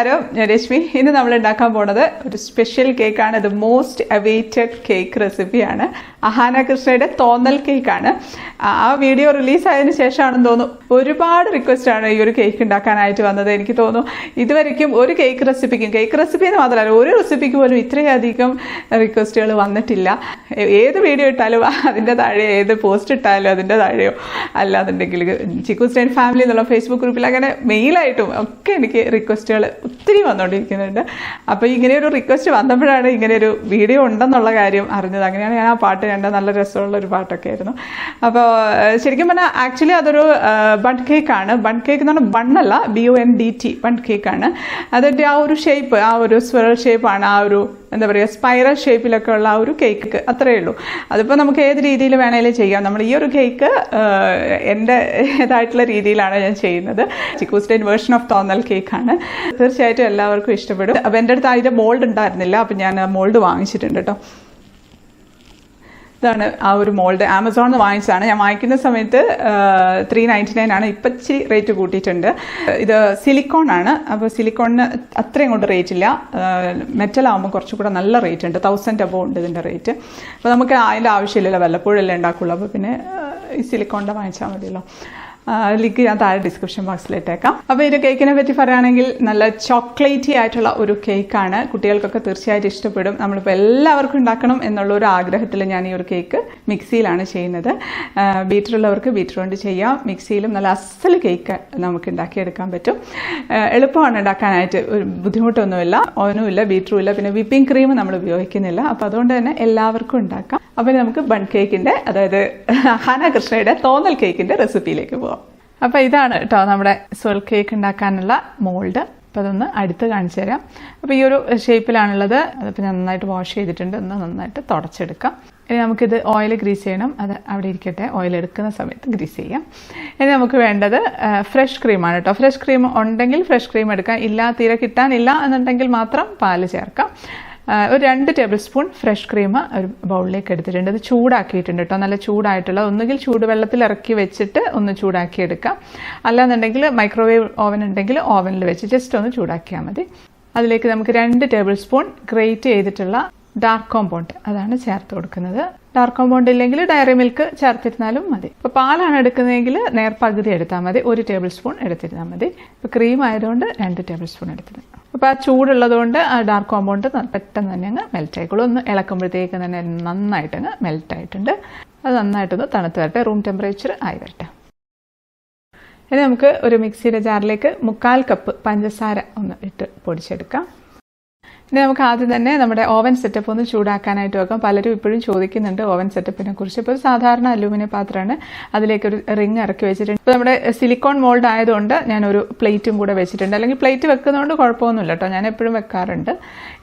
നമസ്കാരം, ഞാൻ രശ്മി. ഇന്ന് നമ്മൾ ഉണ്ടാക്കാൻ പോണത് ഒരു സ്പെഷ്യൽ കേക്കാണ്. ഇത് മോസ്റ്റ് അവൈറ്റഡ് കേക്ക് റെസിപ്പിയാണ്. അഹാന കൃഷ്ണയുടെ തോന്നൽ കേക്കാണ്. ആ വീഡിയോ റിലീസായതിനു ശേഷമാണെന്ന് തോന്നുന്നു ഒരുപാട് റിക്വസ്റ്റാണ് ഈ ഒരു കേക്ക് ഉണ്ടാക്കാനായിട്ട് വന്നത്. എനിക്ക് തോന്നുന്നു ഇതുവരെയ്ക്കും ഒരു കേക്ക് റെസിപ്പി എന്ന് മാത്രമല്ല ഒരു റെസിപ്പിക്ക് പോലും ഇത്രയധികം റിക്വസ്റ്റുകൾ വന്നിട്ടില്ല. ഏത് വീഡിയോ ഇട്ടാലും അതിൻ്റെ താഴെ, ഏത് പോസ്റ്റ് ഇട്ടാലും അതിൻ്റെ താഴെയോ അല്ലാന്നുണ്ടെങ്കിൽ ചിക്കു സ്റ്റൈൻ ഫാമിലി എന്നുള്ള ഫേസ്ബുക്ക് ഗ്രൂപ്പിൽ അങ്ങനെ മെയിലായിട്ടും ഒക്കെ എനിക്ക് റിക്വസ്റ്റുകൾ ഒത്തിരി വന്നുകൊണ്ടിരിക്കുന്നുണ്ട്. അപ്പോൾ ഇങ്ങനെയൊരു റിക്വസ്റ്റ് വന്നപ്പോഴാണ് ഇങ്ങനെയൊരു വീഡിയോ ഉണ്ടെന്നുള്ള കാര്യം അറിഞ്ഞത്. അങ്ങനെയാണ് ഞാൻ ആ പാട്ട് കണ്ടത്. നല്ല രസമുള്ള ഒരു പാട്ടൊക്കെ ആയിരുന്നു. അപ്പോൾ ശരിക്കും പറഞ്ഞാൽ ആക്ച്വലി അതൊരു ബണ്ട് കേക്കാണ്. ബണ്ട് കേക്ക് എന്ന് പറഞ്ഞാൽ ബണ്ണല്ല, BUNDT ബണ്ട് കേക്കാണ്. അതിൻ്റെ ആ ഒരു ഷേപ്പ്, ആ ഒരു സ്വിറൽ ഷേപ്പാണ്, ആ ഒരു എന്താ പറയുക സ്പൈറൽ ഷേപ്പിലൊക്കെ ഉള്ള ആ ഒരു കേക്ക്. അത്രയേ ഉള്ളൂ. അതിപ്പോൾ നമുക്ക് ഏത് രീതിയിൽ വേണമെങ്കിലും ചെയ്യാം. നമ്മൾ ഈ ഒരു കേക്ക് എൻ്റെതായിട്ടുള്ള രീതിയിലാണ് ഞാൻ ചെയ്യുന്നത്. ചിക്കു സ്റ്റൈൻ വേർഷൻ ഓഫ് തോന്നൽ കേക്കാണ്. തീർച്ചയായിട്ടും എല്ലാവർക്കും ഇഷ്ടപ്പെടും. അപ്പോൾ എൻ്റെ അടുത്ത് അതിൻ്റെ മോൾഡ് ഉണ്ടായിരുന്നില്ല, അപ്പം ഞാൻ മോൾഡ് വാങ്ങിച്ചിട്ടുണ്ട് കേട്ടോ. ഇതാണ് ആ ഒരു മോൾഡ്. ആമസോണിൽ നിന്ന് വാങ്ങിച്ചതാണ്. ഞാൻ വാങ്ങിക്കുന്ന സമയത്ത് $399 ആണ്. ഇപ്പം ഇച്ചിരി റേറ്റ് കൂട്ടിയിട്ടുണ്ട്. ഇത് സിലിക്കോൺ ആണ്. അപ്പോൾ സിലിക്കോണിന് അത്രയും കൊണ്ട് റേറ്റ് ഇല്ല. മെറ്റലാകുമ്പോൾ കുറച്ചും കൂടെ നല്ല റേറ്റ് ഉണ്ട്. 1000 above ഉണ്ട് ഇതിൻ്റെ റേറ്റ്. അപ്പോൾ നമുക്ക് അതിൻ്റെ ആവശ്യമില്ലല്ലോ, വല്ലപ്പോഴല്ലേ ഉണ്ടാക്കുള്ളൂ. അപ്പോൾ പിന്നെ ഈ സിലിക്കോണിൻ്റെ വാങ്ങിച്ചാൽ മതിയല്ലോ. ലിങ്ക് ഞാൻ താഴെ ഡിസ്ക്രിപ്ഷൻ ബോക്സിൽ ഇട്ടേക്കാം. അപ്പോൾ ഈ കേക്കിനെ പറ്റി പറയുകയാണെങ്കിൽ നല്ല ചോക്ലേറ്റി ആയിട്ടുള്ള ഒരു കേക്കാണ്. കുട്ടികൾക്കൊക്കെ തീർച്ചയായിട്ടും ഇഷ്ടപ്പെടും. നമ്മളിപ്പോൾ എല്ലാവർക്കും ഉണ്ടാക്കണം എന്നുള്ള ഒരു ആഗ്രഹത്തിൽ ഞാൻ ഈ ഒരു കേക്ക് മിക്സിയിലാണ് ചെയ്യുന്നത്. ബീറ്ററുള്ളവർക്ക് ബീറ്റർ കൊണ്ട് ചെയ്യാം. മിക്സിയിലും നല്ല അസൽ കേക്ക് നമുക്ക് ഉണ്ടാക്കിയെടുക്കാൻ പറ്റും. എളുപ്പമാണ് ഉണ്ടാക്കാനായിട്ട്, ഒരു ബുദ്ധിമുട്ടൊന്നുമില്ല. ഓവനുമില്ല, ബീറ്ററും ഇല്ല, പിന്നെ വിപ്പിംഗ് ക്രീം നമ്മൾ ഉപയോഗിക്കുന്നില്ല. അപ്പോൾ അതുകൊണ്ട് തന്നെ എല്ലാവർക്കും ഉണ്ടാക്കാം. അപ്പോൾ നമുക്ക് ബൺ കേക്കിൻ്റെ, അതായത് അഹാന കൃഷ്ണയുടെ തോന്നൽ കേക്കിൻ്റെ റെസിപ്പിയിലേക്ക് പോകാം. അപ്പോൾ ഇതാണ് കേട്ടോ നമ്മുടെ സ്വൽ കേക്ക് ഉണ്ടാക്കാനുള്ള മോൾഡ്. അപ്പോൾ അതൊന്ന് അടുത്ത് കാണിച്ചു തരാം. അപ്പോൾ ഈ ഒരു ഷേപ്പിലാണുള്ളത്. അതിപ്പോൾ ഞാൻ നന്നായിട്ട് വാഷ് ചെയ്തിട്ടുണ്ട്. ഒന്ന് നന്നായിട്ട് തുടച്ചെടുക്കാം. ഇനി നമുക്കിത് ഓയിൽ ഗ്രീസ് ചെയ്യണം. അത് അവിടെ ഇരിക്കട്ടെ, ഓയിൽ എടുക്കുന്ന സമയത്ത് ഗ്രീസ് ചെയ്യാം. ഇനി നമുക്ക് വേണ്ടത് ഫ്രഷ് ക്രീമാണ് കേട്ടോ. ഫ്രഷ് ക്രീം ഉണ്ടെങ്കിൽ ഫ്രഷ് ക്രീം എടുക്കാം. തീരെ കിട്ടാനില്ല എന്നുണ്ടെങ്കിൽ മാത്രം പാല് ചേർക്കാം. ഒരു 2 ടേബിൾ സ്പൂൺ ഫ്രഷ് ക്രീം ഒരു ബൗളിലേക്ക് എടുത്തിട്ടുണ്ട്. അത് ചൂടാക്കിയിട്ടുണ്ട് കേട്ടോ. നല്ല ചൂടായിട്ടുള്ള, ഒന്നുകിൽ ചൂടുവെള്ളത്തിൽ ഇറക്കി വെച്ചിട്ട് ഒന്ന് ചൂടാക്കി എടുക്കാം. അല്ലാന്നുണ്ടെങ്കിൽ മൈക്രോവേവ് ഓവൻ ഉണ്ടെങ്കിൽ ഓവനിൽ വെച്ച് ജസ്റ്റ് ഒന്ന് ചൂടാക്കിയാൽ മതി. അതിലേക്ക് നമുക്ക് 2 ടേബിൾ സ്പൂൺ ഗ്രേറ്റ് ചെയ്തിട്ടുള്ള ഡാർക്ക് കോമ്പൗണ്ട് അതാണ് ചേർത്ത് കൊടുക്കുന്നത്. ഡാർക്ക് കോമ്പൗണ്ട് ഇല്ലെങ്കിൽ ഡയറി മിൽക്ക് ചേർത്തിരുന്നാലും മതി. ഇപ്പോൾ പാലാണ് എടുക്കുന്നതെങ്കിൽ നേർപകുതി എടുത്താൽ മതി. 1 ടേബിൾ സ്പൂൺ എടുത്തിരുന്നാൽ മതി. ഇപ്പോൾ ക്രീം ആയതുകൊണ്ട് 2 ടേബിൾ സ്പൂൺ എടുത്തിരുന്നു. അപ്പോൾ ആ ചൂടുള്ളതുകൊണ്ട് ആ ഡാർക്ക് കോമ്പൗണ്ട് പെട്ടെന്ന് തന്നെ അങ്ങ് മെൽറ്റ് ആയിക്കോളും. ഒന്ന് ഇളക്കുമ്പോഴത്തേക്ക് തന്നെ നന്നായിട്ടങ്ങ് മെൽറ്റ് ആയിട്ടുണ്ട്. അത് നന്നായിട്ടൊന്ന് തണുത്ത് വരട്ടെ, റൂം ടെമ്പറേച്ചർ ആയി വരട്ടെ. ഇനി നമുക്ക് ഒരു മിക്സിയുടെ ജാറിലേക്ക് 1/4 കപ്പ് പഞ്ചസാര ഒന്ന് ഇട്ട് പൊടിച്ചെടുക്കാം. ഇനി നമുക്ക് ആദ്യം തന്നെ നമ്മുടെ ഓവൻ സെറ്റപ്പ് ഒന്ന് ചൂടാക്കാനായിട്ട് വെക്കാം. പലരും ഇപ്പോഴും ചോദിക്കുന്നുണ്ട് ഓവൻ സെറ്റപ്പിനെ കുറിച്ച്. ഇപ്പോൾ ഒരു സാധാരണ അലൂമിനിയം പാത്രമാണ്. അതിലേക്കൊരു റിങ് ഇറക്കി വെച്ചിട്ടുണ്ട്. ഇപ്പോൾ നമ്മുടെ സിലിക്കോൺ മോൾഡ് ആയതുകൊണ്ട് ഞാനൊരു പ്ലേറ്റും കൂടെ വെച്ചിട്ടുണ്ട്. അല്ലെങ്കിൽ പ്ലേറ്റ് വെക്കുന്നതുകൊണ്ട് കുഴപ്പമൊന്നുമില്ല കേട്ടോ. ഞാൻ എപ്പോഴും വെക്കാറുണ്ട്.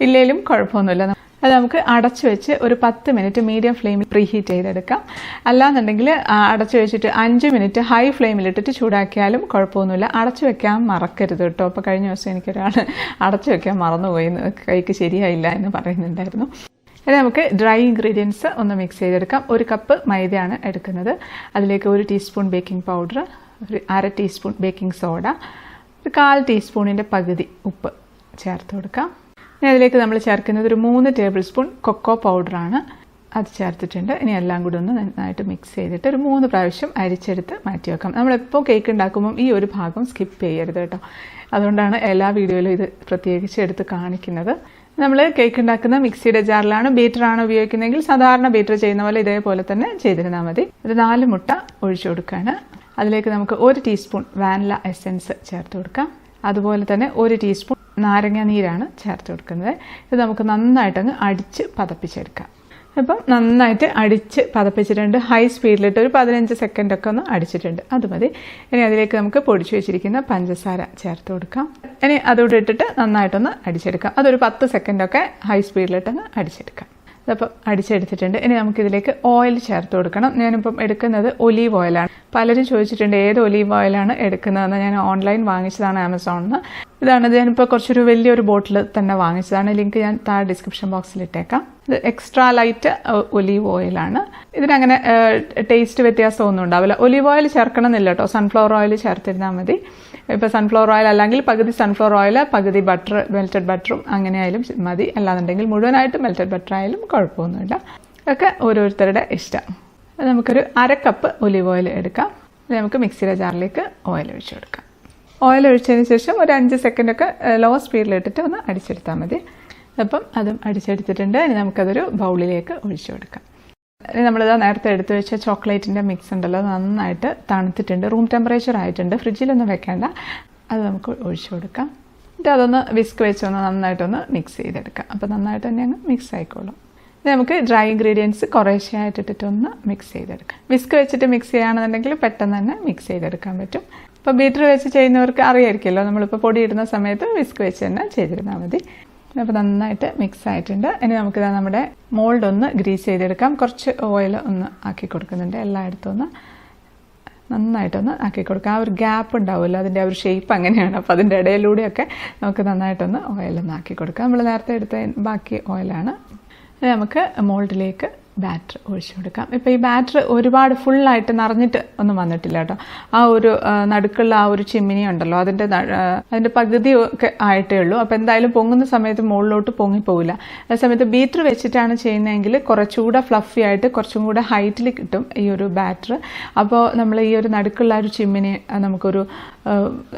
ഇല്ലെങ്കിലും കുഴപ്പമൊന്നുമില്ല. അത് നമുക്ക് അടച്ചു വെച്ച് ഒരു 10 മിനിറ്റ് മീഡിയം ഫ്ലെയിമിൽ പ്രീഹീറ്റ് ചെയ്തെടുക്കാം. അല്ലാന്നുണ്ടെങ്കിൽ അടച്ചു വെച്ചിട്ട് 5 മിനിറ്റ് ഹൈ ഫ്ലെയിമിലിട്ടിട്ട് ചൂടാക്കിയാലും കുഴപ്പമൊന്നുമില്ല. അടച്ചു വെക്കാൻ മറക്കരുത് കേട്ടോ. അപ്പോൾ കഴിഞ്ഞ ദിവസം എനിക്കൊരാൾ അടച്ചു വെക്കാൻ മറന്നുപോയി, കൈക്ക് ശരിയായില്ല എന്ന് പറയുന്നുണ്ടായിരുന്നു. ഇനി നമുക്ക് ഡ്രൈ ഇൻഗ്രീഡിയൻസ് ഒന്ന് മിക്സ് ചെയ്തെടുക്കാം. 1 കപ്പ് മൈദയാണ് എടുക്കുന്നത്. അതിലേക്ക് 1 ടീസ്പൂൺ ബേക്കിംഗ് പൗഡർ, ഒരു 1/2 ടീസ്പൂൺ ബേക്കിംഗ് സോഡ, ഒരു 1/4 ടീസ്പൂണിൻ്റെ പകുതി ഉപ്പ് ചേർത്ത് കൊടുക്കാം. ഇനി അതിലേക്ക് നമ്മൾ ചേർക്കുന്നത് ഒരു 3 ടേബിൾ സ്പൂൺ കൊക്കോ പൗഡറാണ്. അത് ചേർത്തിട്ടുണ്ട്. ഇനി എല്ലാം കൂടി ഒന്ന് നന്നായിട്ട് മിക്സ് ചെയ്തിട്ട് ഒരു 3 പ്രാവശ്യം അരിച്ചെടുത്ത് മാറ്റി വെക്കാം. നമ്മളെപ്പോൾ കേക്ക് ഉണ്ടാക്കുമ്പം ഈ ഒരു ഭാഗം സ്കിപ്പ് ചെയ്യരുത് കേട്ടോ. അതുകൊണ്ടാണ് എല്ലാ വീഡിയോയിലും ഇത് പ്രത്യേകിച്ച് എടുത്ത് കാണിക്കുന്നത്. നമ്മൾ കേക്ക് ഉണ്ടാക്കുന്ന മിക്സിയുടെ ജാറിലാണ്. ബീറ്ററാണ് ഉപയോഗിക്കുന്നതെങ്കിൽ സാധാരണ ബീറ്റർ ചെയ്യുന്ന പോലെ ഇതേപോലെ തന്നെ ചെയ്തിരുന്നാൽ മതി. ഒരു 4 മുട്ട ഒഴിച്ചു കൊടുക്കുകയാണ്. അതിലേക്ക് നമുക്ക് 1 ടീസ്പൂൺ വാനില എസൻസ് ചേർത്ത് കൊടുക്കാം. അതുപോലെ തന്നെ 1 ടീസ്പൂൺ നാരങ്ങ നീരാണ് ചേർത്ത് കൊടുക്കുന്നത്. ഇത് നമുക്ക് നന്നായിട്ടങ്ങ് അടിച്ച് പതപ്പിച്ചെടുക്കാം. ഇപ്പം നന്നായിട്ട് അടിച്ച് പതപ്പിച്ചിട്ടുണ്ട്. ഹൈ സ്പീഡിലിട്ട് ഒരു 15 സെക്കൻഡൊക്കെ ഒന്ന് അടിച്ചിട്ടുണ്ട്. അത് മതി. ഇനി അതിലേക്ക് നമുക്ക് പൊടിച്ചു വെച്ചിരിക്കുന്ന പഞ്ചസാര ചേർത്ത് കൊടുക്കാം. ഇനി അതോടെ ഇട്ടിട്ട് നന്നായിട്ടൊന്ന് അടിച്ചെടുക്കാം. അതൊരു 10 സെക്കൻഡൊക്കെ ഹൈ സ്പീഡിലിട്ടൊന്ന് അടിച്ചെടുക്കാം. അതപ്പം അടിച്ചെടുത്തിട്ടുണ്ട്. ഇനി നമുക്കിതിലേക്ക് ഓയിൽ ചേർത്ത് കൊടുക്കണം. ഞാനിപ്പം എടുക്കുന്നത് ഒലീവ് ഓയിലാണ്. പലരും ചോദിച്ചിട്ടുണ്ട് ഏത് ഒലീവ് ഓയിലാണ് എടുക്കുന്നതെന്ന്. ഞാൻ ഓൺലൈൻ വാങ്ങിച്ചതാണ് ആമസോണിൽ നിന്ന്. ഇതാണ് ഞാനിപ്പോൾ കുറച്ചൊരു വലിയൊരു ബോട്ടിൽ തന്നെ വാങ്ങിച്ചതാണ്. ലിങ്ക് ഞാൻ താഴെ ഡിസ്ക്രിപ്ഷൻ ബോക്സിൽ ഇട്ടേക്കാം. ഇത് എക്സ്ട്രാ ലൈറ്റ് ഒലീവ് ഓയിലാണ്. ഇതിനങ്ങനെ ടേസ്റ്റ് വ്യത്യാസമൊന്നും ഉണ്ടാവില്ല. ഒലീവ് ഓയിൽ ചേർക്കണം എന്നില്ല കേട്ടോ, സൺഫ്ലവർ ഓയിൽ ചേർത്തിരുന്നാൽ മതി. ഇപ്പോൾ സൺഫ്ലവർ ഓയിൽ അല്ലെങ്കിൽ പകുതി സൺഫ്ലവർ ഓയിൽ പകുതി ബട്ടർ, മെൽറ്റഡ് ബട്ടറും അങ്ങനെ ആയാലും മതി. അല്ലാന്നുണ്ടെങ്കിൽ മുഴുവനായിട്ട് മെൽറ്റഡ് ബട്ടർ ആയാലും കുഴപ്പമൊന്നുമില്ല. ഒക്കെ ഓരോരുത്തരുടെ ഇഷ്ടം. നമുക്കൊരു 1/2 കപ്പ് ഒലീവ് ഓയിൽ എടുക്കാം. നമുക്ക് മിക്സിയുടെ ജാറിലേക്ക് ഓയിൽ ഒഴിച്ചു കൊടുക്കാം. ഓയിൽ ഒഴിച്ചതിന് ശേഷം ഒരു 5 സെക്കൻഡൊക്കെ ലോ സ്പീഡിലിട്ടിട്ട് ഒന്ന് അടിച്ചെടുത്താൽ മതി. അപ്പം അതും അടിച്ചെടുത്തിട്ടുണ്ട്. ഇനി നമുക്കതൊരു ബൗളിലേക്ക് ഒഴിച്ചു കൊടുക്കാം. ഇനി നമ്മളിത് നേരത്തെ എടുത്തു വെച്ച ചോക്ലേറ്റിൻ്റെ മിക്സ് ഉണ്ടല്ലോ, നന്നായിട്ട് തണുത്തിട്ടുണ്ട്, റൂം ടെമ്പറേച്ചർ ആയിട്ടുണ്ട്, ഫ്രിഡ്ജിലൊന്നും വെക്കേണ്ട. അത് നമുക്ക് ഒഴിച്ചു കൊടുക്കാം. എന്നിട്ട് അതൊന്ന് വിസ്ക് വെച്ചൊന്ന് നന്നായിട്ടൊന്ന് മിക്സ് ചെയ്തെടുക്കാം. അപ്പോൾ നന്നായിട്ട് തന്നെ അങ്ങ് മിക്സ് ആയിക്കോളും. ഇനി നമുക്ക് ഡ്രൈ ഇൻഗ്രീഡിയൻസ് കുറേശ്ശെയായിട്ട് ഇട്ടിട്ടൊന്ന് മിക്സ് ചെയ്തെടുക്കാം. വിസ്ക് വെച്ചിട്ട് മിക്സ് ചെയ്യുകയാണെന്നുണ്ടെങ്കിൽ പെട്ടെന്ന് തന്നെ മിക്സ് ചെയ്തെടുക്കാൻ പറ്റും. ഇപ്പോൾ ബീറ്റർ വെച്ച് ചെയ്യുന്നവർക്ക് അറിയായിരിക്കുമല്ലോ, നമ്മളിപ്പോൾ പൊടി ഇടുന്ന സമയത്ത് വിസ്ക് വെച്ച് തന്നെ ചെയ്തിരുന്നാൽ മതി. അപ്പോൾ നന്നായിട്ട് മിക്സ് ആയിട്ടുണ്ട്. ഇനി നമുക്കിതാ നമ്മുടെ മോൾഡ് ഒന്ന് ഗ്രീസ് ചെയ്തെടുക്കാം. കുറച്ച് ഓയിൽ ഒന്ന് ആക്കി കൊടുക്കുന്നുണ്ട്. എല്ലായിടത്തും ഒന്ന് നന്നായിട്ടൊന്ന് ആക്കി കൊടുക്കാം. ആ ഒരു ഗ്യാപ്പ് ഉണ്ടാവുമല്ലോ, അതിൻ്റെ ആ ഒരു ഷേപ്പ് അങ്ങനെയാണ്. അപ്പോൾ അതിൻ്റെ ഇടയിലൂടെയൊക്കെ നമുക്ക് നന്നായിട്ടൊന്ന് ഓയിലൊന്ന് ആക്കി കൊടുക്കാം. നമ്മൾ നേരത്തെ എടുത്ത ബാക്കി ഓയിലാണ്. നമുക്ക് മോൾഡിലേക്ക് ബാറ്റർ ഒഴിച്ചു കൊടുക്കാം. ഇപ്പോൾ ഈ ബാറ്റർ ഒരുപാട് ഫുള്ളായിട്ട് നിറഞ്ഞിട്ട് ഒന്നും വന്നിട്ടില്ല കേട്ടോ. ആ ഒരു നടുക്കുള്ള ആ ഒരു ചിമ്മിനി ഉണ്ടല്ലോ, അതിൻ്റെ പകുതി ഒക്കെ ആയിട്ടേ ഉള്ളൂ. അപ്പോൾ എന്തായാലും പൊങ്ങുന്ന സമയത്ത് മുകളിലോട്ട് പൊങ്ങിപ്പോവില്ല. ആ സമയത്ത് ബീറ്റർ വെച്ചിട്ടാണ് ചെയ്യുന്നതെങ്കിൽ കുറച്ചുകൂടെ ഫ്ലഫി ആയിട്ട് കുറച്ചും കൂടെ ഹൈറ്റിൽ കിട്ടും ഈ ഒരു ബാറ്റർ. അപ്പോൾ നമ്മൾ ഈ ഒരു നടുക്കുള്ള ഒരു ചിമ്മിനി നമുക്കൊരു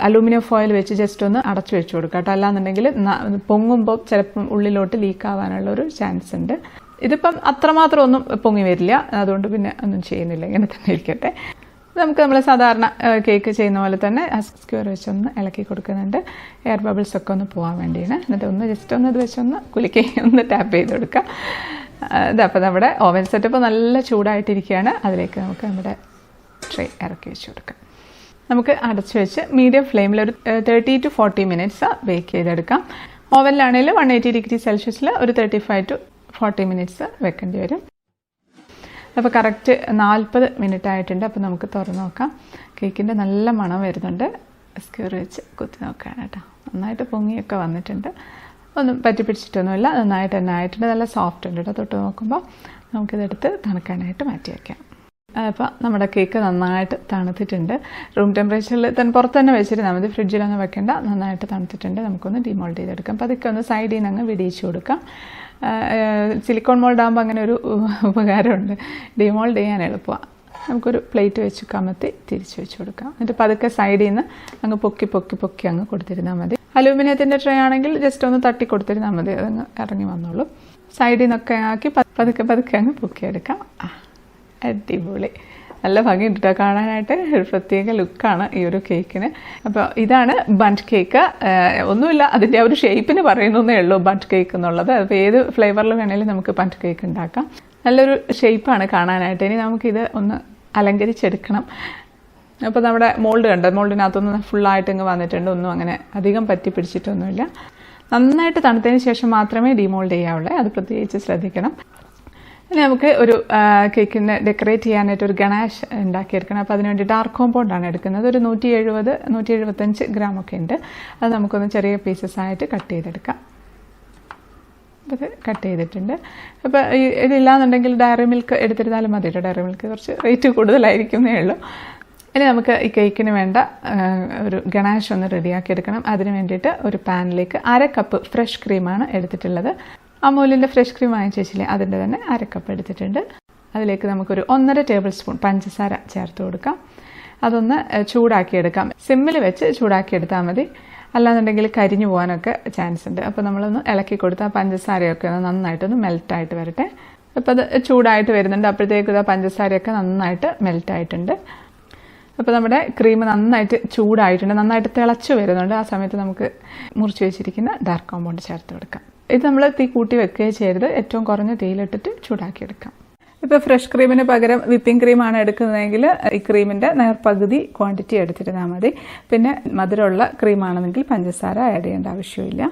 അലൂമിനിയം ഫോയിൽ വെച്ച് ജസ്റ്റ് ഒന്ന് അടച്ചു വെച്ച് കൊടുക്കാം കേട്ടോ. അല്ലാന്നുണ്ടെങ്കിൽ പൊങ്ങുമ്പോൾ ചിലപ്പം ഉള്ളിലോട്ട് ലീക്ക് ആവാനുള്ളൊരു ചാൻസ് ഉണ്ട്. ഇതിപ്പം അത്രമാത്രം ഒന്നും പൊങ്ങി വരില്ല, അതുകൊണ്ട് പിന്നെ ഒന്നും ചെയ്യുന്നില്ല, ഇങ്ങനെ തന്നെ ഇരിക്കട്ടെ. നമുക്ക് നമ്മൾ സാധാരണ കേക്ക് ചെയ്യുന്ന പോലെ തന്നെ സ്ക്വയർ വെച്ചൊന്ന് ഇളക്കി കൊടുക്കുന്നുണ്ട്. എയർ ബബിൾസ് ഒക്കെ ഒന്ന് പോകാൻ വേണ്ടിയാണ്. എന്നിട്ട് ഒന്ന് ജസ്റ്റ് ഒന്ന് ഇത് വെച്ചൊന്ന് കുലുക്കി ഒന്ന് ടാപ്പ് ചെയ്ത് കൊടുക്കാം. ഇതപ്പോൾ നമ്മുടെ ഓവൻ സെറ്റപ്പ് നല്ല ചൂടായിട്ടിരിക്കുകയാണ്. അതിലേക്ക് നമുക്ക് നമ്മുടെ ട്രേ ഇറക്കി വെച്ച് കൊടുക്കാം. നമുക്ക് അടച്ചു വെച്ച് മീഡിയം ഫ്ലെയിമിൽ ഒരു 30 to 40 മിനിറ്റ്സ് ബേക്ക് ചെയ്തെടുക്കാം. ഓവനിലാണെങ്കിൽ 180 ഡിഗ്രി സെൽഷ്യസിൽ ഒരു 35 to 40 മിനിറ്റ്സ് വെക്കേണ്ടി വരും. അപ്പോൾ കറക്റ്റ് 40 മിനിറ്റ് ആയിട്ടുണ്ട്. അപ്പോൾ നമുക്ക് തുറന്ന് നോക്കാം. കേക്കിൻ്റെ നല്ല മണം വരുന്നുണ്ട്. സ്ക്വയർ വെച്ച് കുത്തി നോക്കാൻ കേട്ടോ. നന്നായിട്ട് പൊങ്ങിയൊക്കെ വന്നിട്ടുണ്ട്. ഒന്നും പറ്റി പിടിച്ചിട്ടൊന്നുമില്ല, നന്നായിട്ട് തന്നെ ആയിട്ടുണ്ട്. നല്ല സോഫ്റ്റ് ഉണ്ട് കേട്ടോ. തൊട്ട് നോക്കുമ്പോൾ നമുക്കിതെടുത്ത് തണുക്കാനായിട്ട് മാറ്റി വയ്ക്കാം. അപ്പോൾ നമ്മുടെ കേക്ക് നന്നായിട്ട് തണുത്തിട്ടുണ്ട്. റൂം ടെമ്പറേച്ചറിൽ തന്നെ പുറത്ത് തന്നെ വെച്ചിരുന്നാൽ മതി, ഫ്രിഡ്ജിലൊന്നും വെക്കേണ്ട. നന്നായിട്ട് തണുത്തിട്ടുണ്ട്. നമുക്കൊന്ന് ഡിമോൾഡ് ചെയ്തെടുക്കാം. അപ്പോൾ അതൊക്കെ ഒന്ന് സൈഡിൽ നിന്ന് അങ്ങ് വിടിയിച്ച് കൊടുക്കാം. സിലിക്കോൺ മോൾഡ് ആകുമ്പോൾ അങ്ങനെ ഒരു ഉപകാരമുണ്ട്, ഡിമോൾഡ് ചെയ്യാൻ എളുപ്പമാണ്. നമുക്കൊരു പ്ലേറ്റ് വെച്ച് കമത്തി തിരിച്ച് വെച്ച് കൊടുക്കാം. എന്നിട്ട് പതുക്കെ സൈഡിൽ നിന്ന് അങ്ങ് പൊക്കി അങ്ങ് കൊടുത്തിരുന്നാൽ മതി. അലൂമിനിയത്തിൻ്റെ ട്രേ ആണെങ്കിൽ ജസ്റ്റ് ഒന്ന് തട്ടി കൊടുത്തിരുന്നാൽ മതി, അതങ്ങ് ഇറങ്ങി വന്നോളൂ. സൈഡിൽ നിന്നൊക്കെ ആക്കി പതുക്കെ അങ്ങ് പൊക്കിയെടുക്കാം. അടിപൊളി, നല്ല ഭംഗിയുണ്ട് കേട്ടോ കാണാനായിട്ട്. ഒരു പ്രത്യേക ലുക്കാണ് ഈ ഒരു കേക്കിന്. അപ്പോൾ ഇതാണ് ബണ്ട് കേക്ക്. ഒന്നുമില്ല, അതിൻ്റെ ആ ഒരു ഷേപ്പിന് പറയുന്നേ ഉള്ളൂ ബണ്ട് കേക്ക് എന്നുള്ളത്. അപ്പോൾ ഏത് ഫ്ലേവറിൽ വേണമെങ്കിലും നമുക്ക് ബണ്ട് കേക്ക് ഉണ്ടാക്കാം. നല്ലൊരു ഷേപ്പാണ് കാണാനായിട്ട്. ഇനി നമുക്കിത് ഒന്ന് അലങ്കരിച്ചെടുക്കണം. അപ്പോൾ നമ്മുടെ മോൾഡ് കണ്ടോ, മോൾഡിനകത്തൊന്ന് ഫുള്ളായിട്ട് ഇങ്ങ് വന്നിട്ടുണ്ട്. ഒന്നും അങ്ങനെ അധികം പറ്റി പിടിച്ചിട്ടൊന്നുമില്ല. നന്നായിട്ട് തണുത്തതിന് ശേഷം മാത്രമേ ഡിമോൾഡ് ചെയ്യാവുള്ളൂ, അത് പ്രത്യേകിച്ച് ശ്രദ്ധിക്കണം. ഇനി നമുക്ക് ഒരു കേക്കിന് ഡെക്കറേറ്റ് ചെയ്യാനായിട്ട് ഒരു ഗണാഷ് ഉണ്ടാക്കിയെടുക്കണം. അപ്പോൾ അതിനുവേണ്ടി ഡാർക്ക് കോമ്പൗണ്ടാണ് എടുക്കുന്നത്. ഒരു 170-175 ഗ്രാമൊക്കെ ഉണ്ട്. അത് നമുക്കൊന്ന് ചെറിയ പീസസ് ആയിട്ട് കട്ട് ചെയ്തെടുക്കാം. അത് കട്ട് ചെയ്തിട്ടുണ്ട്. അപ്പോൾ ഇതില്ലാന്നുണ്ടെങ്കിൽ ഡയറി മിൽക്ക് എടുത്തിരുന്നാലും മതി. ഡയറി മിൽക്ക് കുറച്ച് റേറ്റ് കൂടുതലായിരിക്കുന്നേ ഉള്ളൂ. ഇനി നമുക്ക് ഈ കേക്കിന് വേണ്ട ഒരു ഗണാഷ് ഒന്ന് റെഡിയാക്കി എടുക്കണം. അതിന് വേണ്ടിയിട്ട് ഒരു പാനിലേക്ക് 1/2 കപ്പ് ഫ്രഷ് ക്രീമാണ് എടുത്തിട്ടുള്ളത്. അമൂലിൻ്റെ ഫ്രഷ് ക്രീം വാങ്ങിച്ചില്ലേ, അതിൻ്റെ തന്നെ 1/2 കപ്പ് എടുത്തിട്ടുണ്ട്. അതിലേക്ക് നമുക്കൊരു 1.5 ടേബിൾ സ്പൂൺ പഞ്ചസാര ചേർത്ത് കൊടുക്കാം. അതൊന്ന് ചൂടാക്കിയെടുക്കാം. സിമ്മിൽ വെച്ച് ചൂടാക്കിയെടുത്താൽ മതി, അല്ലാന്നുണ്ടെങ്കിൽ കരിഞ്ഞു പോകാനൊക്കെ ചാൻസ് ഉണ്ട്. അപ്പോൾ നമ്മളൊന്ന് ഇളക്കി കൊടുത്താൽ പഞ്ചസാരയൊക്കെ ഒന്ന് നന്നായിട്ടൊന്ന് മെൽറ്റായിട്ട് വരട്ടെ. അപ്പോൾ അത് ചൂടായിട്ട് വരുന്നുണ്ട്. അപ്പോഴത്തേക്കും ഇതാ പഞ്ചസാരയൊക്കെ നന്നായിട്ട് മെൽറ്റായിട്ടുണ്ട്. അപ്പോൾ നമ്മുടെ ക്രീം നന്നായിട്ട് ചൂടായിട്ടുണ്ട്, നന്നായിട്ട് തിളച്ച് വരുന്നുണ്ട്. ആ സമയത്ത് നമുക്ക് മുറിച്ച് വെച്ചിരിക്കുന്ന ഡാർക്ക് കോമ്പൗണ്ട് ചേർത്ത് കൊടുക്കാം. ഇത് നമ്മൾ തീ കൂട്ടി വെക്കുകയും ചെയ്യരുത്, ഏറ്റവും കുറഞ്ഞ തീയിലിട്ടിട്ട് ചൂടാക്കിയെടുക്കാം. ഇപ്പോൾ ഫ്രഷ് ക്രീമിന് പകരം വിപ്പിംഗ് ക്രീമാണ് എടുക്കുന്നതെങ്കിൽ ഈ ക്രീമിൻ്റെ നേർപകുതി ക്വാണ്ടിറ്റി എടുത്തിരുന്നാൽ മതി. പിന്നെ മധുരമുള്ള ക്രീമാണെന്നെങ്കിൽ പഞ്ചസാര ആഡ് ചെയ്യേണ്ട ആവശ്യമില്ല.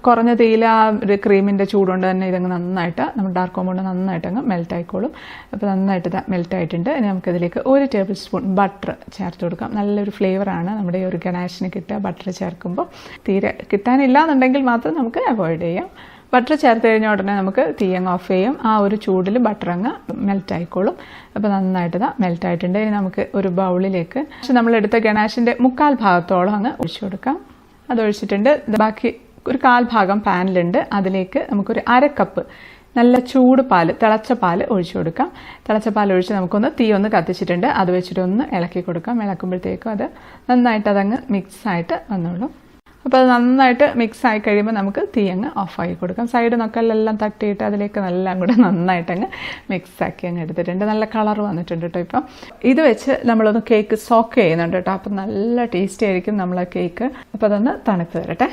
കുറഞ്ഞ തീയിൽ ആ ഒരു ക്രീമിൻ്റെ ചൂടുകൊണ്ട് തന്നെ ഇതങ്ങ് നന്നായിട്ട് നമ്മൾ ഡാർക്ക് കോമ്പൗണ്ട് നന്നായിട്ട് അങ്ങ് മെൽറ്റ് ആയിക്കോളും. അപ്പോൾ നന്നായിട്ട് മെൽറ്റ് ആയിട്ടുണ്ട്. ഇനി നമുക്കിതിലേക്ക് 1 ടേബിൾ സ്പൂൺ ബട്ടർ ചേർത്ത് കൊടുക്കാം. നല്ലൊരു ഫ്ലേവറാണ് നമ്മുടെ ഈ ഒരു ഗണാഷിന് കിട്ടുക ബട്ടർ ചേർക്കുമ്പോൾ. തീരെ കിട്ടാനില്ല എന്നുണ്ടെങ്കിൽ മാത്രം നമുക്ക് അവോയ്ഡ് ചെയ്യാം. ബട്ടർ ചേർത്ത് കഴിഞ്ഞ ഉടനെ നമുക്ക് തീ അങ്ങ് ഓഫ് ചെയ്യും. ആ ഒരു ചൂടിൽ ബട്ടർ അങ്ങ് മെൽറ്റ് ആയിക്കോളും. അപ്പോൾ നന്നായിട്ട് മെൽറ്റ് ആയിട്ടുണ്ട്. ഇനി നമുക്ക് ഒരു ബൗളിലേക്ക് നമ്മളെടുത്ത ഗണാഷിൻ്റെ 1/4 ഭാഗത്തോളം അങ്ങ് ഒഴിച്ചു കൊടുക്കാം. അതൊഴിച്ചിട്ടുണ്ട്. ബാക്കി ഒരു 1/4 ഭാഗം പാനിലുണ്ട്. അതിലേക്ക് നമുക്കൊരു 1/2 കപ്പ് നല്ല ചൂട് പാല്, തിളച്ച പാല് ഒഴിച്ചു കൊടുക്കാം. തിളച്ച പാൽ ഒഴിച്ച് നമുക്കൊന്ന് തീ ഒന്ന് കത്തിച്ചിട്ടുണ്ട്. അത് വെച്ചിട്ടൊന്ന് ഇളക്കി കൊടുക്കാം. ഇളക്കുമ്പോഴത്തേക്കും അത് നന്നായിട്ട് അതങ്ങ് മിക്സായിട്ട് വന്നോളും. അപ്പോൾ അത് നന്നായിട്ട് മിക്സ് ആയി കഴിയുമ്പോൾ നമുക്ക് തീ അങ്ങ് ഓഫാക്കി കൊടുക്കാം. സൈഡ് നൊക്കെല്ലാം തട്ടിയിട്ട് അതിലേക്ക് എല്ലാം കൂടെ നന്നായിട്ട് അങ്ങ് മിക്സാക്കി അങ്ങ് എടുത്തിട്ടുണ്ട്. നല്ല കളർ വന്നിട്ടുണ്ട് കേട്ടോ. ഇപ്പം ഇത് വെച്ച് നമ്മളൊന്ന് കേക്ക് സോക്ക് ചെയ്യുന്നുണ്ട് കേട്ടോ. അപ്പം നല്ല ടേസ്റ്റി ആയിരിക്കും നമ്മളെ കേക്ക്. അപ്പോൾ അതൊന്ന് തണുത്ത് വരട്ടെ.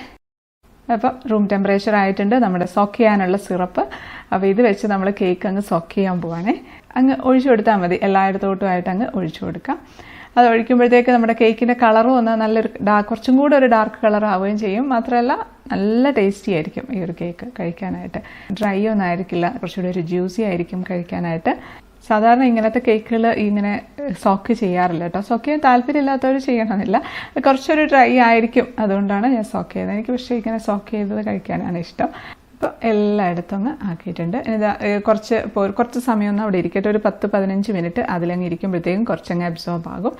അപ്പം റൂം ടെമ്പറേച്ചർ ആയിട്ടുണ്ട് നമ്മുടെ സോക്ക് ചെയ്യാനുള്ള സിറപ്പ്. അപ്പോൾ ഇത് വെച്ച് നമ്മൾ കേക്ക് അങ്ങ് സോക്ക് ചെയ്യാൻ പോവാണേ. അങ്ങ് ഒഴിച്ചു കൊടുത്താൽ മതി. എല്ലായിടത്തോട്ടുമായിട്ട് അങ്ങ് ഒഴിച്ചു കൊടുക്കാം. അത് ഒഴിക്കുമ്പോഴത്തേക്ക് നമ്മുടെ കേക്കിൻ്റെ കളറും ഒന്ന് നല്ലൊരു കുറച്ചും കൂടെ ഒരു ഡാർക്ക് കളർ ആവുകയും ചെയ്യും. മാത്രമല്ല നല്ല ടേസ്റ്റി ആയിരിക്കും ഈ ഒരു കേക്ക് കഴിക്കാനായിട്ട്. ഡ്രൈ ഒന്നും ആയിരിക്കില്ല, കുറച്ചുകൂടി ഒരു ജ്യൂസി ആയിരിക്കും കഴിക്കാനായിട്ട്. സാധാരണ ഇങ്ങനത്തെ കേക്കുകൾ ഇങ്ങനെ സോക്ക് ചെയ്യാറില്ല കേട്ടോ. സോക്ക് ചെയ്യാൻ താല്പര്യമില്ലാത്തവർ ചെയ്യണമെന്നില്ല. കുറച്ചൊരു ഡ്രൈ ആയിരിക്കും, അതുകൊണ്ടാണ് ഞാൻ സോക്ക് ചെയ്തത്. എനിക്ക് പക്ഷേ ഇങ്ങനെ സോക്ക് ചെയ്തത് കഴിക്കാനാണ് ഇഷ്ടം. അപ്പോൾ എല്ലായിടത്തും അങ്ങ് ആക്കിയിട്ടുണ്ട്. ഇതാ കുറച്ച് സമയം ഒന്ന് അവിടെ ഇരിക്കട്ടെ. ഒരു 10-15 മിനിറ്റ് അതിലങ്ങ് ഇരിക്കുമ്പോഴത്തേക്കും കുറച്ചങ്ങ് അബ്സോർബ് ആകും.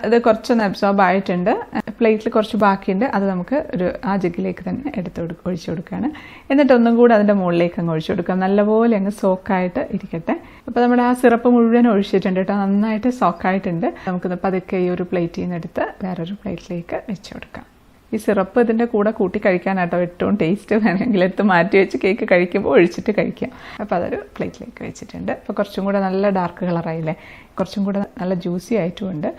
ഇത് കുറച്ചൊന്ന് അബ്സോർബ് ആയിട്ടുണ്ട്. പ്ലേറ്റിൽ കുറച്ച് ബാക്കിയുണ്ട്. അത് നമുക്ക് ആ ജഗ്ഗിലേക്ക് തന്നെ ഒഴിച്ചു കൊടുക്കുകയാണ്. എന്നിട്ട് ഒന്നും കൂടെ അതിൻ്റെ മുകളിലേക്ക് അങ്ങ് ഒഴിച്ചു കൊടുക്കാം. നല്ലപോലെ അങ്ങ് സോക്കായിട്ട് ഇരിക്കട്ടെ. അപ്പോൾ നമ്മുടെ ആ സിറപ്പ് മുഴുവൻ ഒഴിച്ചിട്ടുണ്ട് കേട്ടോ. നന്നായിട്ട് സോക്കായിട്ടുണ്ട്. നമുക്കിത് പതുക്കെ ഈ ഒരു പ്ലേറ്റിൽ നിന്ന് എടുത്ത് വേറൊരു പ്ലേറ്റിലേക്ക് വെച്ച് കൊടുക്കാം. ഈ സിറപ്പ് ഇതിൻ്റെ കൂടെ കൂട്ടി കഴിക്കാനാട്ടോ ഏറ്റവും ടേസ്റ്റ്. വേണമെങ്കിൽ എടുത്ത് മാറ്റി വെച്ച് കേക്ക് കഴിക്കുമ്പോൾ ഒഴിച്ചിട്ട് കഴിക്കാം. അപ്പോൾ അതൊരു പ്ലേറ്റിലേക്ക് വെച്ചിട്ടുണ്ട്. അപ്പോൾ കുറച്ചും കൂടെ നല്ല ഡാർക്ക് കളറായില്ലേ, കുറച്ചും കൂടെ നല്ല ജ്യൂസി ആയിട്ടുമുണ്ട്.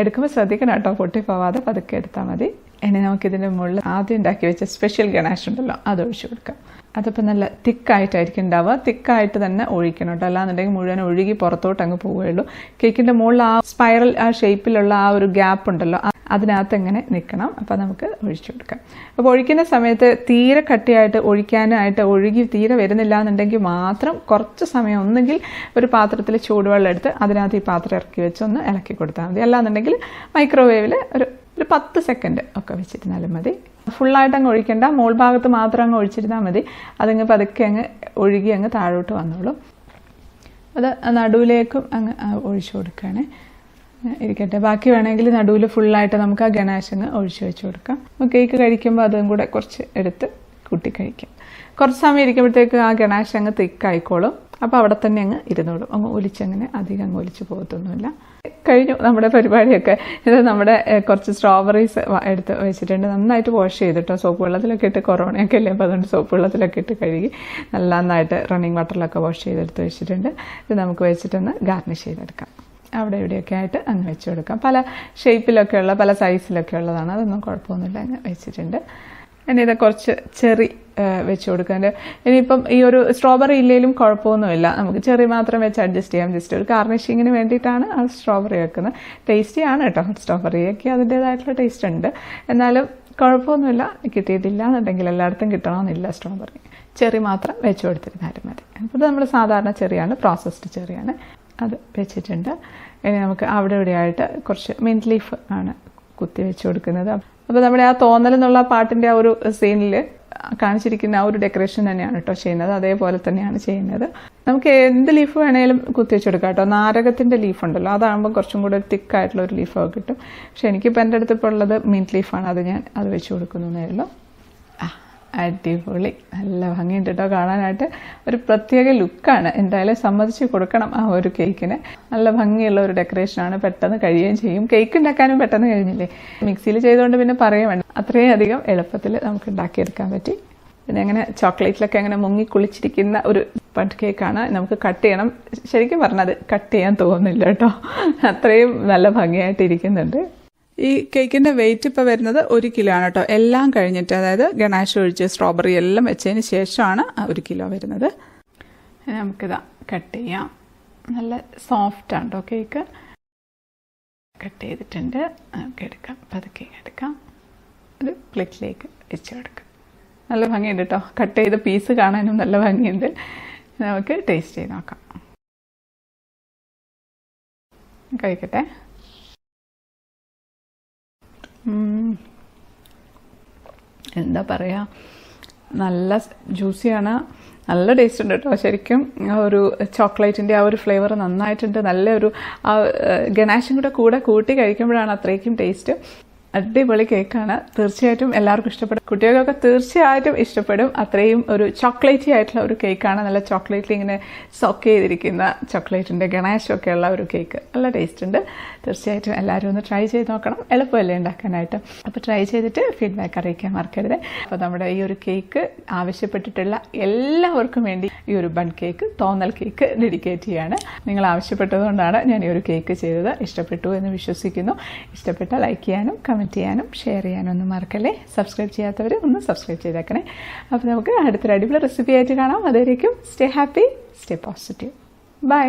എടുക്കുമ്പോൾ ശ്രദ്ധിക്കണം കേട്ടോ, പൊട്ടിപ്പോവാതെ പതുക്കെ എടുത്താൽ മതി. ഇനി നമുക്കിതിൻ്റെ മുകളിൽ ആദ്യം ഉണ്ടാക്കി വെച്ച സ്പെഷ്യൽ ഗണാഷ് ഉണ്ടല്ലോ അത് ഒഴിച്ചു കൊടുക്കാം. അതിപ്പോൾ നല്ല തിക്കായിട്ടായിരിക്കും ഉണ്ടാവുക. തിക്കായിട്ട് തന്നെ ഒഴിക്കണം കേട്ടോ. അല്ലാന്നുണ്ടെങ്കിൽ മുഴുവൻ ഒഴുകി പുറത്തോട്ട് അങ്ങ് പോവുകയുള്ളൂ. കേക്കിൻ്റെ മുകളിൽ ആ സ്പൈറൽ ആ ഷേപ്പിലുള്ള ആ ഒരു ഗ്യാപ്പ് ഉണ്ടല്ലോ അതിനകത്ത് എങ്ങനെ നിൽക്കണം. അപ്പോൾ നമുക്ക് ഒഴിച്ചു കൊടുക്കാം. അപ്പോൾ ഒഴിക്കുന്ന സമയത്ത് തീരെ കട്ടിയായിട്ട് ഒഴിക്കാനായിട്ട് ഒഴുകി തീരെ വരുന്നില്ല എന്നുണ്ടെങ്കിൽ മാത്രം കുറച്ച് സമയം ഒന്നെങ്കിൽ ഒരു പാത്രത്തിൽ ചൂടുവെള്ളം എടുത്ത് അതിനകത്ത് ഈ പാത്രം ഇറക്കി വെച്ച് ഒന്ന് ഇളക്കി കൊടുത്താൽ മതി. അല്ലാന്നുണ്ടെങ്കിൽ മൈക്രോവേവിൽ ഒരു 10 സെക്കൻഡ് ഒക്കെ വെച്ചിരുന്നാലും മതി. ഫുള്ളായിട്ട് അങ്ങ് ഒഴിക്കേണ്ട, മോൾ ഭാഗത്ത് മാത്രം അങ്ങ് ഒഴിച്ചിരുന്നാൽ മതി. അതങ്ങ് പതുക്കെ അങ്ങ് ഒഴുകി അങ്ങ് താഴോട്ട് വന്നോളും. അത് നടുവിലേക്കും അങ്ങ് ഒഴിച്ചു കൊടുക്കുകയാണ്. ഇരിക്കട്ടെ. ബാക്കി വേണമെങ്കിൽ നടുവിൽ ഫുള്ളായിട്ട് നമുക്ക് ആ ഗണാഷ് അങ്ങ് ഒഴിച്ചു വെച്ച് കൊടുക്കാം. കേക്ക് കഴിക്കുമ്പോൾ അതും കൂടെ കുറച്ച് എടുത്ത് കൂട്ടി കഴിക്കാം. കുറച്ച് സമയം ഇരിക്കുമ്പോഴത്തേക്ക് ആ ഗണാഷ് അങ്ങ് തിക്കായിക്കോളും. അപ്പോൾ അവിടെ തന്നെ അങ്ങ് ഇരുന്നോളും. അങ്ങ് ഒലിച്ചങ്ങനെ അധികം അങ്ങ് ഒലിച്ച് പോകത്തൊന്നുമില്ല. കഴിഞ്ഞു നമ്മുടെ പരിപാടിയൊക്കെ. ഇത് നമ്മുടെ കുറച്ച് സ്ട്രോബെറീസ് എടുത്ത് വെച്ചിട്ടുണ്ട്. നന്നായിട്ട് വാഷ് ചെയ്തിട്ടോ. സോപ്പ് വെള്ളത്തിലൊക്കെ ഇട്ട്, കൊറോണയൊക്കെ അല്ലേ, അപ്പോൾ അതുകൊണ്ട് സോപ്പ് വെള്ളത്തിലൊക്കെ ഇട്ട് കഴുകി നന്നായിട്ട് റണ്ണിങ് വാട്ടറിലൊക്കെ വാഷ് ചെയ്തെടുത്ത് വെച്ചിട്ടുണ്ട്. ഇത് നമുക്ക് വെച്ചിട്ടൊന്ന് ഗാർണിഷ് ചെയ്തെടുക്കാം. അവിടെ ഇവിടെയൊക്കെ ആയിട്ട് അങ്ങ് വെച്ച് കൊടുക്കാം. പല ഷേപ്പിലൊക്കെ ഉള്ള പല സൈസിലൊക്കെ ഉള്ളതാണ്. അതൊന്നും കുഴപ്പമൊന്നുമില്ല, അങ്ങ് വെച്ചിട്ടുണ്ട്. ഇനി ഇത് കുറച്ച് ചെറി വെച്ച് കൊടുക്കാണ്ട്. ഇനിയിപ്പം ഈ ഒരു സ്ട്രോബെറി ഇല്ലെങ്കിലും കുഴപ്പമൊന്നുമില്ല, നമുക്ക് ചെറി മാത്രം വെച്ച് അഡ്ജസ്റ്റ് ചെയ്യാം. ജസ്റ്റ് ഒരു ഗാർണിഷിങ്ങിന് വേണ്ടിയിട്ടാണ് ആ സ്ട്രോബെറി വെക്കുന്നത്. ടേസ്റ്റിയാണ് കേട്ടോ. സ്ട്രോബെറിയൊക്കെ അതിൻ്റേതായിട്ടുള്ള ടേസ്റ്റ് ഉണ്ട്. എന്നാലും കുഴപ്പമൊന്നുമില്ല. കിട്ടിയിട്ടില്ല എന്നുണ്ടെങ്കിൽ എല്ലായിടത്തും കിട്ടണമെന്നില്ല സ്ട്രോബെറി. ചെറി മാത്രം വെച്ച് കൊടുത്തിരുന്നാലും മതി. അപ്പോൾ ഇത് നമ്മൾ സാധാരണ ചെറിയാണ്, പ്രോസസ്ഡ് ചെറിയാണ്. അത് വെച്ചിട്ടുണ്ട്. ഇനി നമുക്ക് അവിടെ ഇവിടെയായിട്ട് കുറച്ച് മിൻറ്റ് ലീഫ് ആണ് കുത്തി വെച്ച് കൊടുക്കുന്നത്. അപ്പോൾ നമ്മുടെ ആ തോന്നൽ എന്നുള്ള പാട്ടിൻ്റെ ആ ഒരു സീനിൽ കാണിച്ചിരിക്കുന്ന ആ ഒരു ഡെക്കറേഷൻ തന്നെയാണ് കേട്ടോ ചെയ്യുന്നത്. അതേപോലെ തന്നെയാണ് ചെയ്യുന്നത്. നമുക്ക് എന്ത് ലീഫ് വേണേലും കുത്തി വെച്ച് കൊടുക്കാം കേട്ടോ. നാരകത്തിൻ്റെ ലീഫ് ഉണ്ടല്ലോ, അതാകുമ്പോൾ കുറച്ചും കൂടെ തിക്കായിട്ടുള്ള ഒരു ലീഫൊക്കെ കിട്ടും. പക്ഷേ എനിക്കിപ്പോൾ എൻ്റെ അടുത്ത് ഇപ്പോൾ ഉള്ളത് മിൻറ്റ് ലീഫാണ്. അത് വെച്ച് കൊടുക്കുന്നതേ ഉള്ളൂ. അടിപൊളി, നല്ല ഭംഗിയുണ്ട് കേട്ടോ കാണാനായിട്ട്. ഒരു പ്രത്യേക ലുക്കാണ്. എന്തായാലും സമ്മതിച്ച് കൊടുക്കണം ആ ഒരു കേക്കിന്. നല്ല ഭംഗിയുള്ള ഒരു ഡെക്കറേഷനാണ്. പെട്ടെന്ന് കഴിയുകയും ചെയ്യും. കേക്ക് ഉണ്ടാക്കാനും പെട്ടെന്ന് കഴിഞ്ഞില്ലേ. മിക്സിയിൽ ചെയ്തുകൊണ്ട് പിന്നെ പറയാൻ വേണ്ട, അത്രയും അധികം എളുപ്പത്തിൽ നമുക്ക് ഉണ്ടാക്കിയെടുക്കാൻ പറ്റി. പിന്നെ അങ്ങനെ ചോക്ലേറ്റിലൊക്കെ അങ്ങനെ മുങ്ങി കുളിച്ചിരിക്കുന്ന ഒരു ബണ്ട് കേക്കാണ്. നമുക്ക് കട്ട് ചെയ്യണം. ശരിക്കും പറഞ്ഞത് കട്ട് ചെയ്യാൻ തോന്നുന്നില്ല കേട്ടോ. അത്രയും നല്ല ഭംഗിയായിട്ട് ഇരിക്കുന്നുണ്ട്. ഈ കേക്കിൻ്റെ വെയിറ്റ് ഇപ്പോൾ വരുന്നത് 1 കിലോ ആണ് കേട്ടോ. എല്ലാം കഴിഞ്ഞിട്ട്, അതായത് ഗണാഷ് ഒഴിച്ച് സ്ട്രോബെറി എല്ലാം വെച്ചതിന് ശേഷമാണ് 1 കിലോ വരുന്നത്. നമുക്കിതാ കട്ട് ചെയ്യാം. നല്ല സോഫ്റ്റാണ് കേട്ടോ കേക്ക്. കട്ട് ചെയ്തിട്ടുണ്ട്. നമുക്ക് എടുക്കാം, പതുക്കെ എടുക്കാം. ഒരു പ്ലേറ്റിലേക്ക് വെച്ച് കൊടുക്കാം. നല്ല ഭംഗിയുണ്ട് കേട്ടോ. കട്ട് ചെയ്ത പീസ് കാണാനും നല്ല ഭംഗിയുണ്ട്. നമുക്ക് ടേസ്റ്റ് ചെയ്ത് നോക്കാം. കഴിക്കട്ടെ. എന്താ പറയുക, നല്ല ജ്യൂസിയാണ്, നല്ല ടേസ്റ്റ് ഉണ്ട് കേട്ടോ. ശരിക്കും ആ ഒരു ചോക്ലേറ്റിൻ്റെ ആ ഒരു ഫ്ലേവർ നന്നായിട്ടുണ്ട്. നല്ലൊരു ഗണാഷും കൂടെ കൂട്ടി കഴിക്കുമ്പോഴാണ് അത്രയ്ക്കും ടേസ്റ്റ്. അടിപൊളി കേക്കാണ്. തീർച്ചയായിട്ടും എല്ലാവർക്കും ഇഷ്ടപ്പെടും. കുട്ടികൾക്കൊക്കെ തീർച്ചയായിട്ടും ഇഷ്ടപ്പെടും. അത്രയും ഒരു ചോക്ലേറ്റി ആയിട്ടുള്ള ഒരു കേക്കാണ്. നല്ല ചോക്ലേറ്റിൽ ഇങ്ങനെ സോക്ക് ചെയ്തിരിക്കുന്ന ചോക്ലേറ്റിൻ്റെ ഗണാഷൊക്കെ ഉള്ള ഒരു കേക്ക്. നല്ല ടേസ്റ്റ് ഉണ്ട്. തീർച്ചയായിട്ടും എല്ലാവരും ഒന്ന് ട്രൈ ചെയ്ത് നോക്കണം. എളുപ്പമല്ലേ ഉണ്ടാക്കാനായിട്ട്. അപ്പോൾ ട്രൈ ചെയ്തിട്ട് ഫീഡ്ബാക്ക് അറിയിക്കാൻ മറക്കരുത്. അപ്പോൾ നമ്മുടെ ഈ ഒരു കേക്ക് ആവശ്യപ്പെട്ടിട്ടുള്ള എല്ലാവർക്കും വേണ്ടി ഈ ഒരു ബൺ കേക്ക്, തോന്നൽ കേക്ക് ഡെഡിക്കേറ്റ് ചെയ്യാണ്. നിങ്ങൾ ആവശ്യപ്പെട്ടതുകൊണ്ടാണ് ഞാൻ ഈ ഒരു കേക്ക് ചെയ്തത്. ഇഷ്ടപ്പെട്ടു എന്ന് വിശ്വസിക്കുന്നു. ഇഷ്ടപ്പെട്ടാൽ ലൈക്ക് ചെയ്യാനും കമൻറ്റ് ചെയ്യാനും ഷെയർ ചെയ്യാനും ഒന്നും മറക്കല്ലേ. സബ്സ്ക്രൈബ് ചെയ്യാത്തവർ ഒന്ന് സബ്സ്ക്രൈബ് ചെയ്തേക്കണേ. അപ്പോൾ നമുക്ക് അടുത്തൊരു അടിപൊളി റെസിപ്പി ആയിട്ട് കാണാം. അതുവരേക്കും stay happy, stay positive. By.